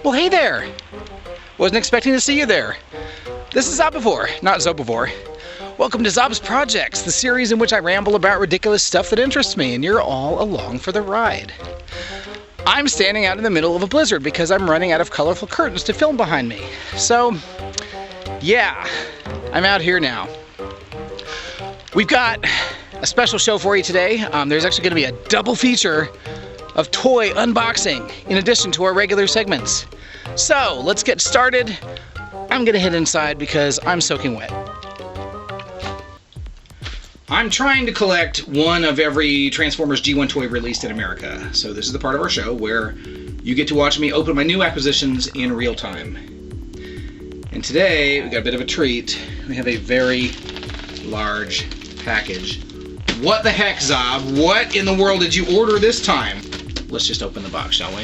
Oh, hey there! Wasn't expecting to see you there. This is Zobivore, not Zobivore. Welcome to Zob's Projects, the series in which I ramble about ridiculous stuff that interests me, and you're all along for the ride. I'm standing out in the middle of a blizzard because I'm running out of colorful curtains to film behind me. So, yeah, I'm out here now. We've got a special show for you today. There's actually going to be a double feature of toy unboxing in addition to our regular segments. So let's get started. I'm gonna head inside because I'm soaking wet. I'm trying to collect one of every Transformers G1 toy released in America. So this is the part of our show where you get to watch me open my new acquisitions in real time. And today we got a bit of a treat. We have a very large package. What the heck, Zob? What in the world did you order this time? Let's just open the box, shall we?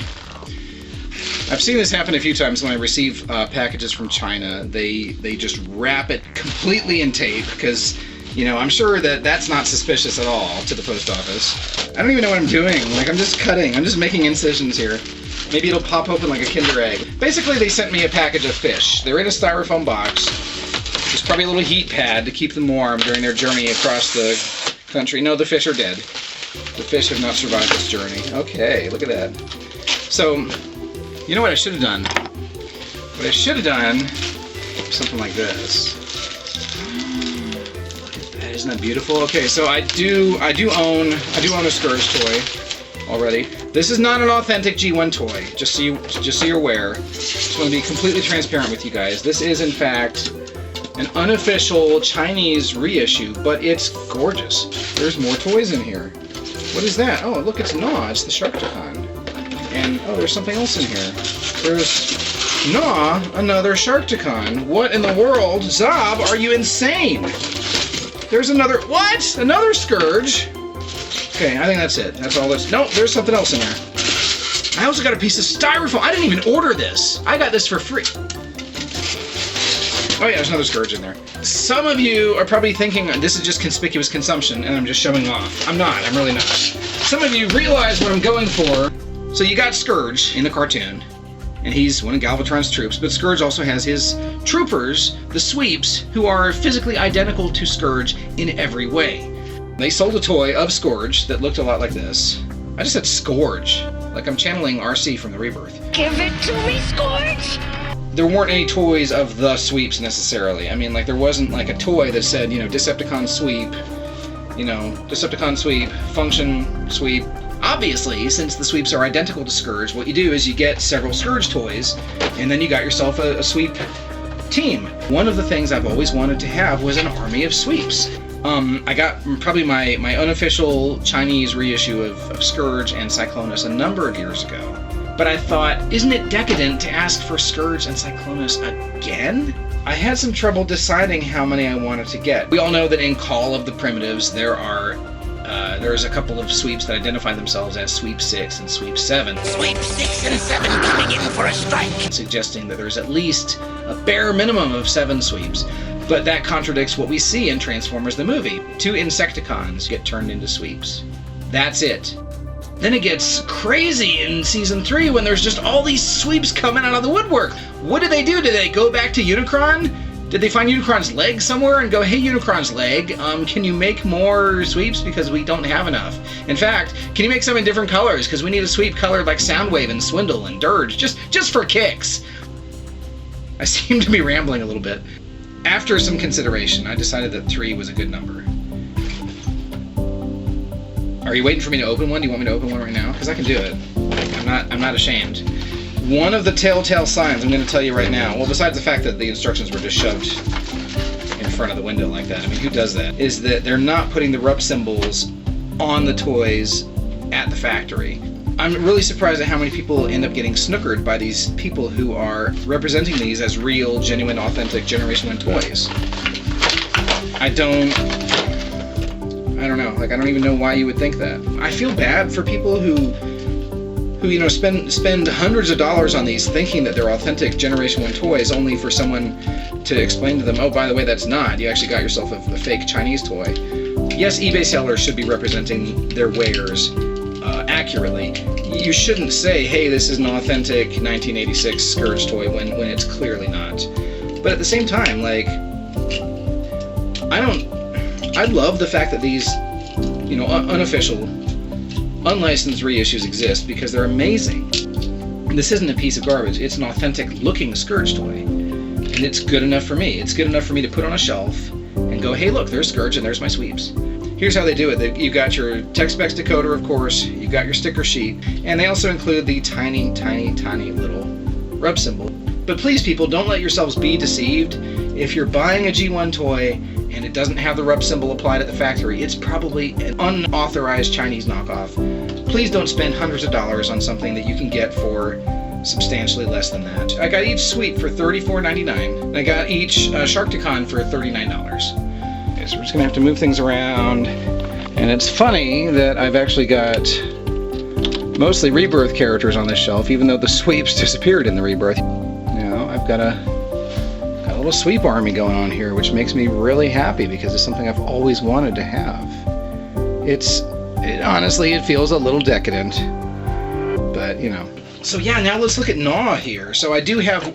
I've seen this happen a few times when I receive packages from China. They just wrap it completely in tape because, you know, I'm sure that that's not suspicious at all to the post office. I don't even know what I'm doing. Like, I'm just cutting. I'm just making incisions here. Maybe it'll pop open like a Kinder Egg. Basically, they sent me a package of fish. They're in a styrofoam box. There's probably a little heat pad to keep them warm during their journey across the country. No, the fish are dead. The fish have not survived this journey. Okay, look at that. So, you know what I should have done? What I should have done, something like this. Look at that, isn't that beautiful? Okay, so I do own a Scourge toy already. This is not an authentic G1 toy, just so you're aware. Just want to be completely transparent with you guys. This is in fact an unofficial Chinese reissue, but it's gorgeous. There's more toys in here. What is that? Oh, look, it's Gnaw. It's the Sharkticon. And, oh, there's something else in here. There's Gnaw, another Sharkticon. What in the world? Zob, are you insane? There's another... What? Another Scourge? Okay, I think that's it. That's all this... No, there's something else in there. I also got a piece of styrofoam. I didn't even order this. I got this for free. Oh yeah, there's another Scourge in there. Some of you are probably thinking this is just conspicuous consumption and I'm just showing off. I'm not, I'm really not. Some of you realize what I'm going for. So you got Scourge in the cartoon, and he's one of Galvatron's troops, but Scourge also has his troopers, the Sweeps, who are physically identical to Scourge in every way. They sold a toy of Scourge that looked a lot like this. I just said Scourge, like I'm channeling RC from the Rebirth. Give it to me, Scourge! There weren't any toys of the Sweeps necessarily. I mean, like, there wasn't like a toy that said, you know, Decepticon Sweep, you know, Decepticon Sweep, Function Sweep. Obviously, since the Sweeps are identical to Scourge, what you do is you get several Scourge toys, and then you got yourself a Sweep team. One of the things I've always wanted to have was an army of Sweeps. I got probably my unofficial Chinese reissue of Scourge and Cyclonus a number of years ago. But I thought, isn't it decadent to ask for Scourge and Cyclonus again? I had some trouble deciding how many I wanted to get. We all know that in Call of the Primitives, there's a couple of Sweeps that identify themselves as Sweep 6 and Sweep 7. Sweep 6 and 7 coming in for a strike! Suggesting that there's at least a bare minimum of 7 Sweeps. But that contradicts what we see in Transformers the movie. 2 Insecticons get turned into Sweeps. That's it. Then it gets crazy in Season 3 when there's just all these Sweeps coming out of the woodwork. What did they do? Did they go back to Unicron? Did they find Unicron's leg somewhere and go, hey, Unicron's leg, can you make more Sweeps because we don't have enough? In fact, can you make some in different colors because we need a Sweep colored like Soundwave and Swindle and Dirge, just for kicks. I seem to be rambling a little bit. After some consideration, I decided that 3 was a good number. Are you waiting for me to open one? Do you want me to open one right now? Because I can do it. I'm not ashamed. One of the telltale signs I'm going to tell you right now, well, besides the fact that the instructions were just shoved in front of the window like that, I mean, who does that? Is that they're not putting the rub symbols on the toys at the factory. I'm really surprised at how many people end up getting snookered by these people who are representing these as real, genuine, authentic Generation 1 toys. I don't know, like, I don't even know why you would think that. I feel bad for people who you know, spend hundreds of dollars on these thinking that they're authentic Generation 1 toys, only for someone to explain to them, oh, by the way, that's not. You actually got yourself a fake Chinese toy. Yes, eBay sellers should be representing their wares accurately. You shouldn't say, hey, this is an authentic 1986 Scourge toy when it's clearly not. But at the same time, like, I love the fact that these, you know, unofficial, unlicensed reissues exist because they're amazing. This isn't a piece of garbage, it's an authentic looking Scourge toy. And it's good enough for me. It's good enough for me to put on a shelf and go, hey look, there's Scourge and there's my sweeps. Here's how they do it. You've got your text specs decoder, of course, you've got your sticker sheet, and they also include the tiny, tiny, tiny little rub symbol. But please people, don't let yourselves be deceived. If you're buying a G1 toy and it doesn't have the rub symbol applied at the factory, it's probably an unauthorized Chinese knockoff. Please don't spend hundreds of dollars on something that you can get for substantially less than that. I got each sweep for $34.99, and I got each Sharkticon for $39. Okay, so we're just gonna have to move things around. And it's funny that I've actually got mostly Rebirth characters on this shelf, even though the sweeps disappeared in the Rebirth. Now I've got a little sweep army going on here, which makes me really happy because it's something I've always wanted to have. Honestly, it feels a little decadent, but you know. So yeah, now let's look at Gnaw here. So I do have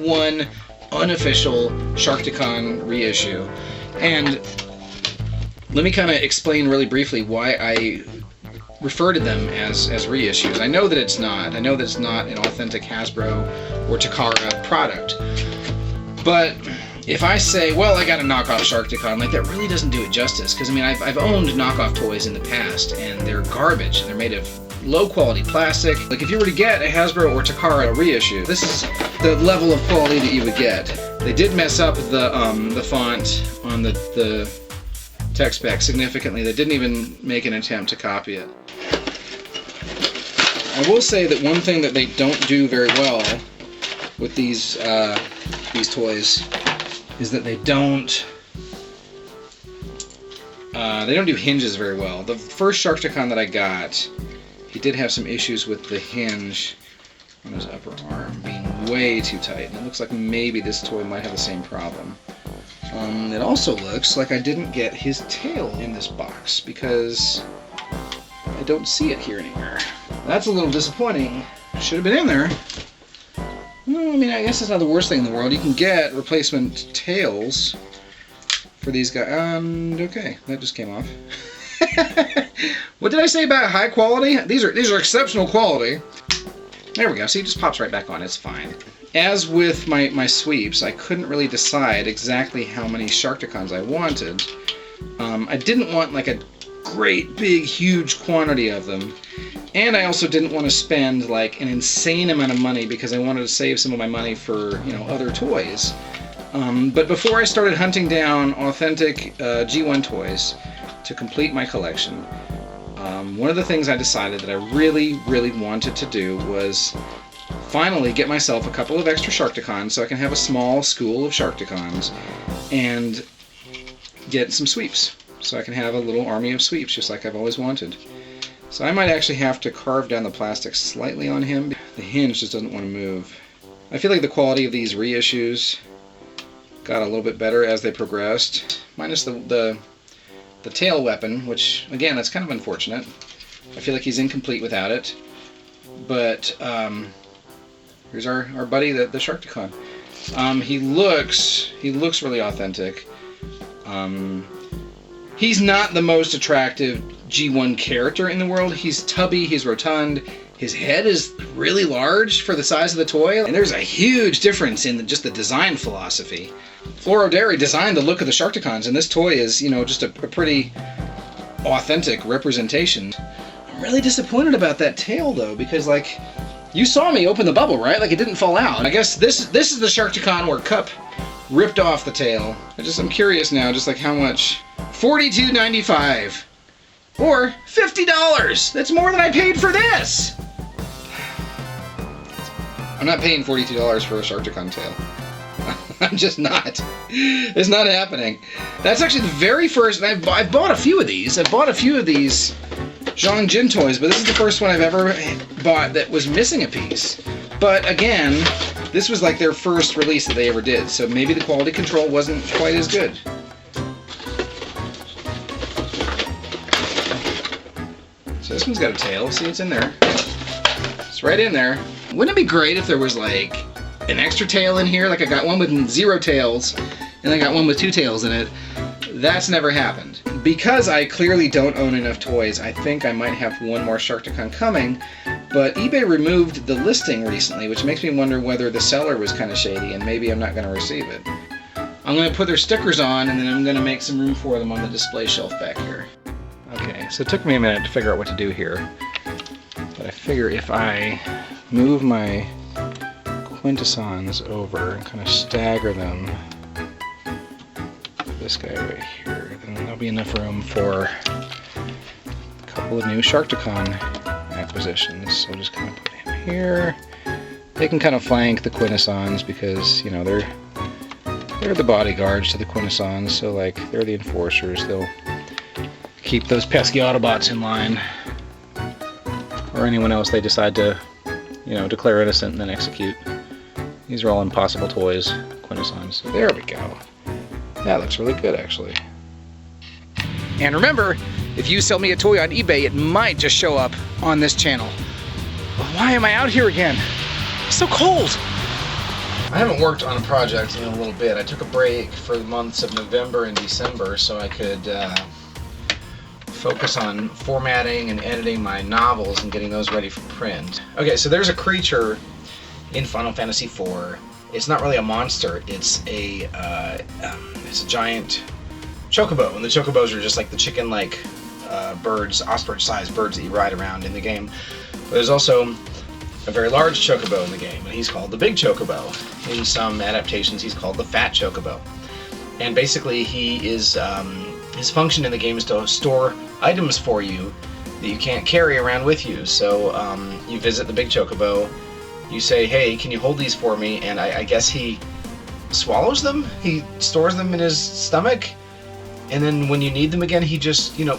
one unofficial Sharkticon reissue, and let me kind of explain really briefly why I refer to them as reissues. I know that it's not. I know that it's not an authentic Hasbro or Takara product. But if I say, well, I got a knockoff Sharkticon, like that really doesn't do it justice. Because I mean, I've owned knockoff toys in the past, and they're garbage. And they're made of low quality plastic. Like if you were to get a Hasbro or Takara reissue, this is the level of quality that you would get. They did mess up the font on the text spec significantly. They didn't even make an attempt to copy it. I will say that one thing that they don't do very well with these toys is that they don't do hinges very well. The first Sharkticon that I got, he did have some issues with the hinge on his upper arm being way too tight, and it looks like maybe this toy might have the same problem. It also looks like I didn't get his tail in this box because I don't see it here anywhere. That's a little disappointing. Should have been in there. Well, I mean, I guess it's not the worst thing in the world. You can get replacement tails for these guys. Okay, that just came off. What did I say about high quality? These are exceptional quality. There we go. See, it just pops right back on. It's fine. As with my sweeps, I couldn't really decide exactly how many Sharkticons I wanted. I didn't want like a great, big, huge quantity of them. And I also didn't want to spend like an insane amount of money because I wanted to save some of my money for, you know, other toys. But before I started hunting down authentic G1 toys to complete my collection, one of the things I decided that I really, really wanted to do was finally get myself a couple of extra Sharkticons so I can have a small school of Sharkticons and get some sweeps so I can have a little army of sweeps just like I've always wanted. So I might actually have to carve down the plastic slightly on him. The hinge just doesn't want to move. I feel like the quality of these reissues got a little bit better as they progressed, minus the tail weapon, which again, that's kind of unfortunate. I feel like he's incomplete without it. But here's our buddy, the Sharkticon. He looks really authentic. He's not the most attractive G1 character in the world. He's tubby, he's rotund, his head is really large for the size of the toy, and there's a huge difference in just the design philosophy. Floro Dairy designed the look of the Sharkticons, and this toy is, you know, just a pretty authentic representation. I'm really disappointed about that tail though, because like, you saw me open the bubble, right? Like it didn't fall out. I guess this is the Sharkticon where Cup ripped off the tail. I'm curious now, just like how much. $42.95 or $50. That's more than I paid for this. I'm not paying $42 for a Sharkticon tail. I'm just not. It's not happening. That's actually the very first. I've bought a few of these. I've bought a few of these Zhang Jin toys, but this is the first one I've ever bought that was missing a piece. But again, this was like their first release that they ever did, so maybe the quality control wasn't quite as good. So This one's got a tail. See, it's in there. It's right in there. Wouldn't it be great if there was like an extra tail in here? Like I got one with 0 tails, and I got one with 2 tails in it. That's never happened. Because I clearly don't own enough toys, I think I might have one more Sharkticon coming, but eBay removed the listing recently, which makes me wonder whether the seller was kind of shady and maybe I'm not going to receive it. I'm going to put their stickers on and then I'm going to make some room for them on the display shelf back here. Okay, so it took me a minute to figure out what to do here, but I figure if I move my Quintessons over and kind of stagger them, this guy right here, then there'll be enough room for a couple of new Sharkticon acquisitions. So I'll just kind of put him here. They can kind of flank the Quintessons because, you know, they're the bodyguards to the Quintessons, so like they're the enforcers. They'll keep those pesky Autobots in line, or anyone else they decide to, you know, declare innocent and then execute. These are all impossible toys, Quintessons. So there we go. That looks really good, actually. And remember, if you sell me a toy on eBay, it might just show up on this channel. Why am I out here again? It's so cold. I haven't worked on a project in a little bit. I took a break for the months of November and December so I could focus on formatting and editing my novels and getting those ready for print. Okay, so there's a creature in Final Fantasy IV. It's not really a monster. It's a giant chocobo, and the chocobos are just like the chicken-like birds, ostrich-sized birds that you ride around in the game. But there's also a very large chocobo in the game, and he's called the Big Chocobo. In some adaptations, he's called the Fat Chocobo. And basically, he is his function in the game is to store items for you that you can't carry around with you. So you visit the Big Chocobo. You say, hey, can you hold these for me? And I guess he swallows them? He stores them in his stomach? And then when you need them again, he just, you know,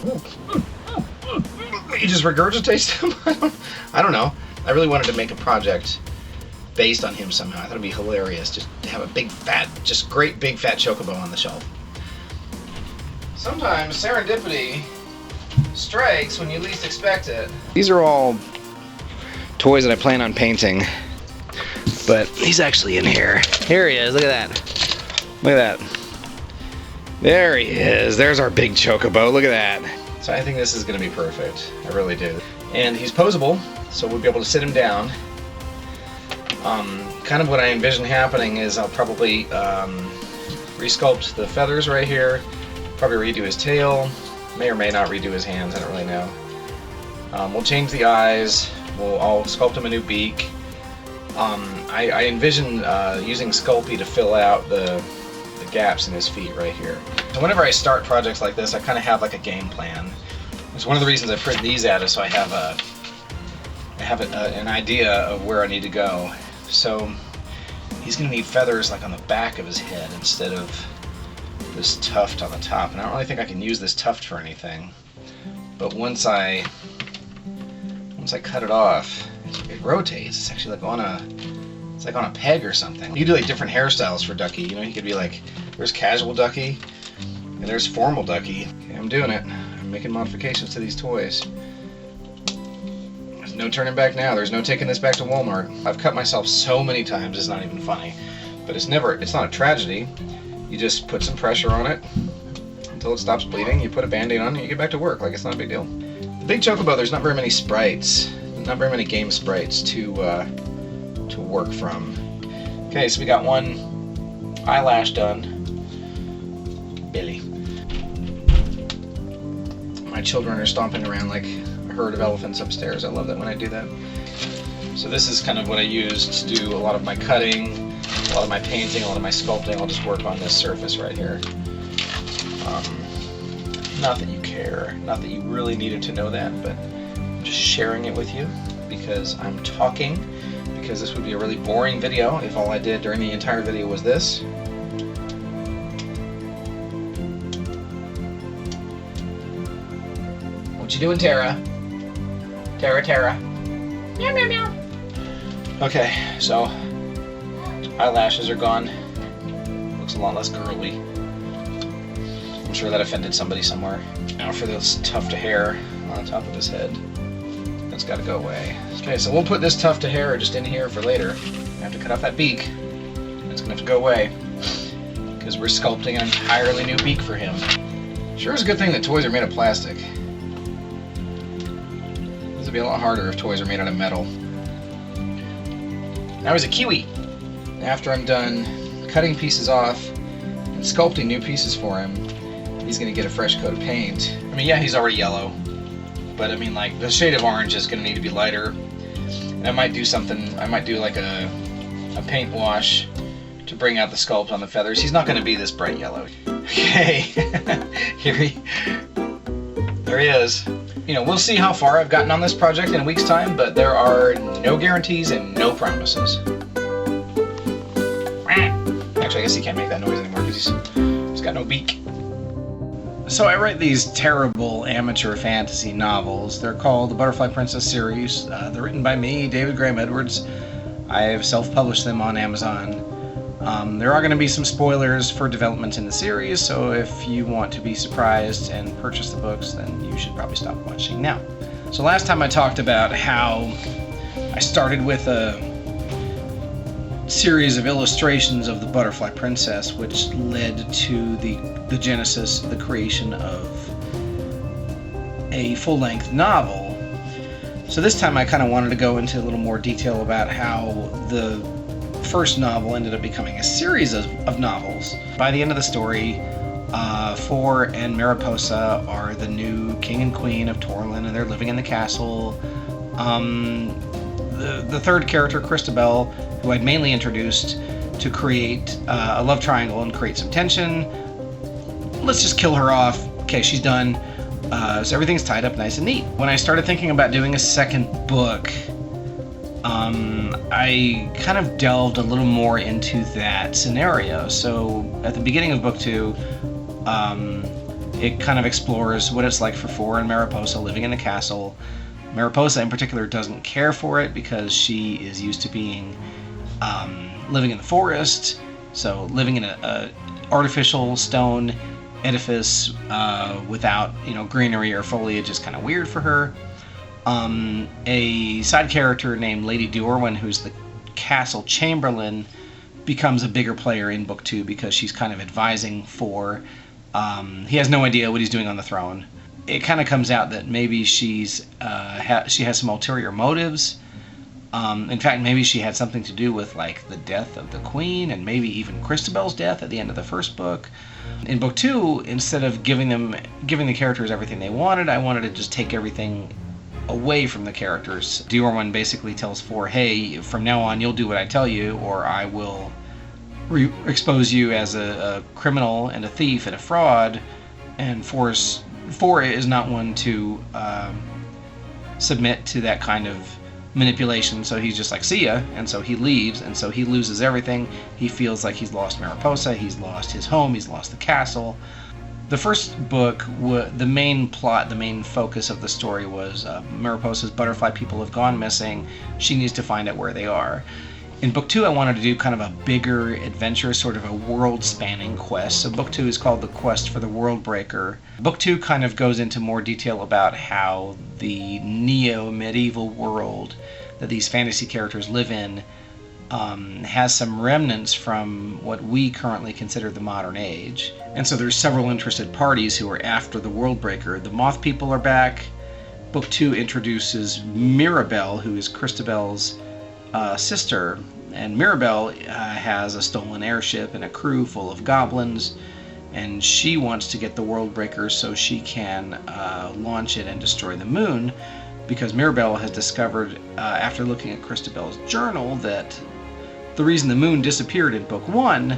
he just regurgitates them? I don't know. I really wanted to make a project based on him somehow. I thought it'd be hilarious just to have a big fat, just great big fat chocobo on the shelf. Sometimes serendipity strikes when you least expect it. These are all toys that I plan on painting, but he's actually in here. Here he is, look at that. Look at that. There he is, there's our Big Chocobo, look at that. So I think this is gonna be perfect, I really do. And he's posable, so we'll be able to sit him down. Kind of what I envision happening is I'll probably resculpt the feathers right here, probably redo his tail, may or may not redo his hands, I don't really know. We'll change the eyes. I'll sculpt him a new beak. I envision using Sculpey to fill out the gaps in his feet right here. So whenever I start projects like this, I kind of have like a game plan. It's one of the reasons I print these out is so I have an idea of where I need to go. So he's going to need feathers like on the back of his head instead of this tuft on the top. And I don't really think I can use this tuft for anything. But once I cut it off, it rotates. It's actually like on a peg or something. You can do like different hairstyles for Ducky. You know, he could be like, there's casual Ducky, and there's formal Ducky. Okay, I'm doing it. I'm making modifications to these toys. There's no turning back now. There's no taking this back to Walmart. I've cut myself so many times, it's not even funny. But it's not a tragedy. You just put some pressure on it until it stops bleeding. You put a band-aid on it, and you get back to work like it's not a big deal. The Big Chocobo, there's not very many sprites, not very many game sprites to work from. Okay, so we got one eyelash done. Billy. My children are stomping around like a herd of elephants upstairs. I love that when I do that. So this is kind of what I use to do a lot of my cutting, a lot of my painting, a lot of my sculpting. I'll just work on this surface right here. Not that you care, not that you really needed to know that, but I'm just sharing it with you because I'm talking, because this would be a really boring video if all I did during the entire video was this. What you doing, Tara? Tara. Meow, meow, meow. Okay, so eyelashes are gone. Looks a lot less girly. I'm sure that offended somebody somewhere. Now for this tuft of hair on top of his head. That's got to go away. Okay, so we'll put this tuft of hair just in here for later. I have to cut off that beak. It's going to have to go away because we're sculpting an entirely new beak for him. Sure is a good thing that toys are made of plastic. This would be a lot harder if toys are made out of metal. Now he's a kiwi. After I'm done cutting pieces off and sculpting new pieces for him, he's going to get a fresh coat of paint. I mean, yeah, he's already yellow, but I mean, like, the shade of orange is going to need to be lighter. And I might do something, I might do like a paint wash to bring out the sculpt on the feathers. He's not going to be this bright yellow. Okay, there he is. You know, we'll see how far I've gotten on this project in a week's time, but there are no guarantees and no promises. Actually, I guess he can't make that noise anymore because he's got no beak. So I write these terrible amateur fantasy novels. They're called the Butterfly Princess series. They're written by me, David Graham Edwards. I have self-published them on Amazon. There are going to be some spoilers for development in the series, so if you want to be surprised and purchase the books, then you should probably stop watching now. So last time I talked about how I started with a series of illustrations of the Butterfly Princess, which led to the genesis, the creation of a full-length novel. So this time I kind of wanted to go into a little more detail about how the first novel ended up becoming a series of novels. By the end of the story, Four and Mariposa are the new king and queen of Torlin, and they're living in the castle. The third character, Christabel, who I'd mainly introduced to create a love triangle and create some tension. Let's just kill her off. Okay, she's done. So everything's tied up nice and neat. When I started thinking about doing a second book, I kind of delved a little more into that scenario. So at the beginning of book 2, it kind of explores what it's like for Four and Mariposa living in the castle. Mariposa in particular doesn't care for it because she is used to being living in the forest, so living in a artificial stone edifice without greenery or foliage is kind of weird for her. A side character named Lady Diorwin, who's the castle chamberlain, becomes a bigger player in book 2 because she's kind of advising Four. He has no idea what he's doing on the throne. It kind of comes out that maybe she has some ulterior motives. In fact, maybe she had something to do with like the death of the queen, and maybe even Christabel's death at the end of the first book. In book 2, instead of giving the characters everything they wanted, I wanted to just take everything away from the characters. Diorwin basically tells Four, hey, from now on you'll do what I tell you, or I will expose you as a criminal and a thief and a fraud. And Four is not one to submit to that kind of manipulation, so he's just like, see ya, and so he leaves, and so he loses everything. He feels like he's lost Mariposa, he's lost his home, he's lost the castle. The first book, the main plot, the main focus of the story was Mariposa's butterfly people have gone missing. She needs to find out where they are. In book 2, I wanted to do kind of a bigger adventure, sort of a world-spanning quest. So book 2 is called The Quest for the World Breaker. Book 2 kind of goes into more detail about how the neo-medieval world that these fantasy characters live in has some remnants from what we currently consider the modern age. And so there's several interested parties who are after the World Breaker. The Moth people are back. Book 2 introduces Mirabelle, who is Christabel's sister, and Mirabelle has a stolen airship and a crew full of goblins, and she wants to get the World Breaker so she can launch it and destroy the moon, because Mirabelle has discovered after looking at Christabel's journal that the reason the moon disappeared in book 1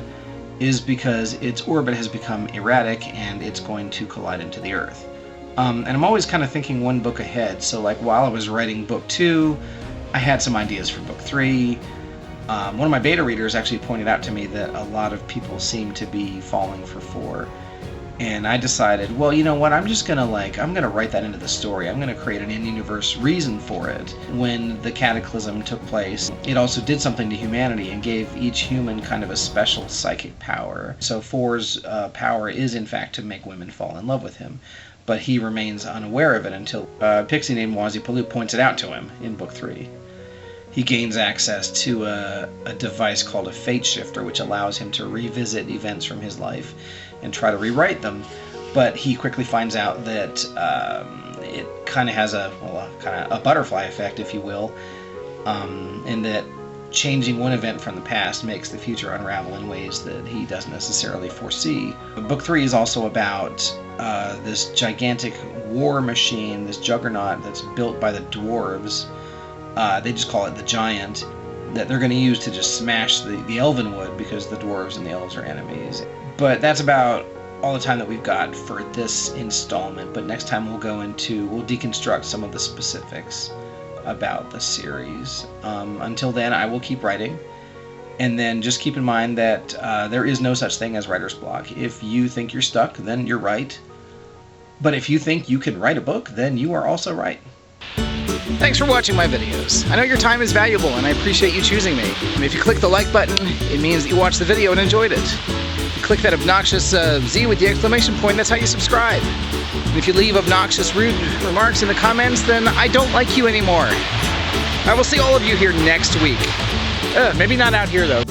is because its orbit has become erratic and it's going to collide into the Earth. And I'm always kind of thinking one book ahead, so like while I was writing book 2, I had some ideas for book 3. One of my beta readers actually pointed out to me that a lot of people seem to be falling for 4. And I decided, well, you know what, I'm gonna write that into the story. I'm gonna create an in-universe reason for it. When the cataclysm took place, it also did something to humanity and gave each human kind of a special psychic power. So 4's power is in fact to make women fall in love with him. but he remains unaware of it until a pixie named Wazipaloo points it out to him in Book 3. He gains access to a device called a fate shifter, which allows him to revisit events from his life and try to rewrite them. But he quickly finds out that it kind of has a butterfly effect, if you will, in that changing one event from the past makes the future unravel in ways that he doesn't necessarily foresee. Book 3 is also about this gigantic war machine, this juggernaut that's built by the dwarves. They just call it the Giant, that they're going to use to just smash the Elvenwood because the dwarves and the elves are enemies. But that's about all the time that we've got for this installment. But next time we'll deconstruct some of the specifics about the series. Until then, I will keep writing. And then just keep in mind that there is no such thing as writer's block. If you think you're stuck, then you're right. But if you think you can write a book, then you are also right. Thanks for watching my videos. I know your time is valuable and I appreciate you choosing me. And if you click the like button, it means that you watched the video and enjoyed it. Click that obnoxious Z with the exclamation point, that's how you subscribe. And if you leave obnoxious, rude remarks in the comments, then I don't like you anymore. I will see all of you here next week. Maybe not out here though.